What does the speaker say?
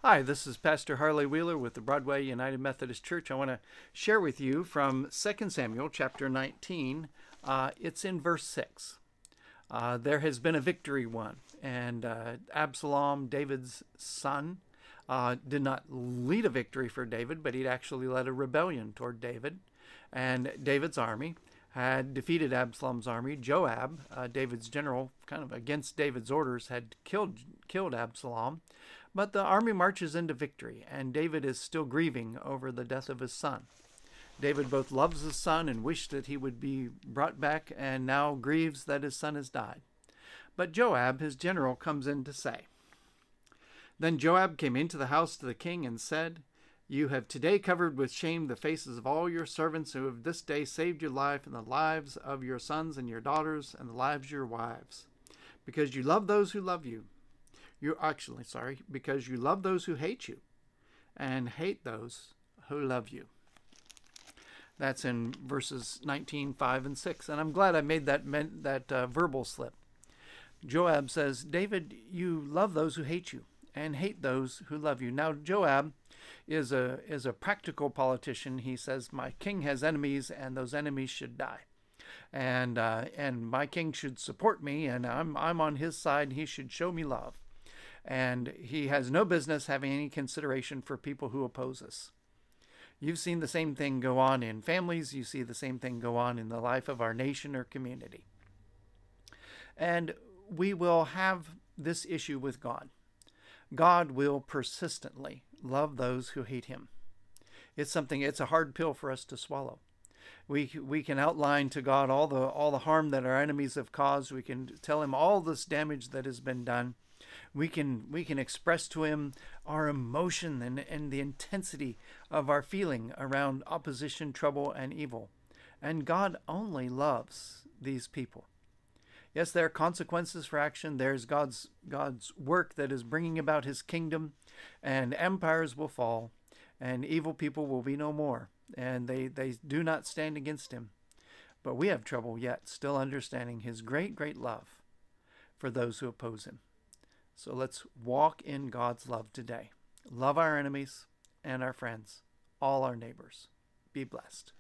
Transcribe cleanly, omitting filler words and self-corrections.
Hi, this is Pastor Harley Wheeler with the Broadway United Methodist Church. I want to share with you from 2 Samuel chapter 19. It's in verse 6. There has been a victory won, and Absalom, David's son, did not lead a victory for David, but he'd actually led a rebellion toward David. And David's army had defeated Absalom's army. Joab, David's general, kind of against David's orders, had killed Absalom. But the army marches into victory, and David is still grieving over the death of his son. David both loves his son and wished that he would be brought back, and now grieves that his son has died. But Joab, his general, comes in to say, Then Joab came into the house to the king and said, You have today covered with shame the faces of all your servants who have this day saved your life and the lives of your sons and your daughters and the lives of your wives, because you love those who love you. Because you love those who hate you and hate those who love you. That's in verses 19, 5, and 6. And I'm glad I made that verbal slip. Joab says, David, you love those who hate you and hate those who love you. Now, Joab is a practical politician. He says, my king has enemies, and those enemies should die. And my king should support me, and I'm on his side. He should show me love. And he has no business having any consideration for people who oppose us. You've seen the same thing go on in families. You see the same thing go on in the life of our nation or community. And we will have this issue with God. God will persistently love those who hate him. It's a hard pill for us to swallow. We can outline to God all the harm that our enemies have caused. We can tell him all this damage that has been done. We can express to him our emotion and the intensity of our feeling around opposition, trouble, and evil. And God only loves these people. Yes, there are consequences for action. There's God's work that is bringing about his kingdom, and empires will fall, and evil people will be no more, and they do not stand against him. But we have trouble yet still understanding his great, great love for those who oppose him. So let's walk in God's love today. Love our enemies and our friends, all our neighbors. Be blessed.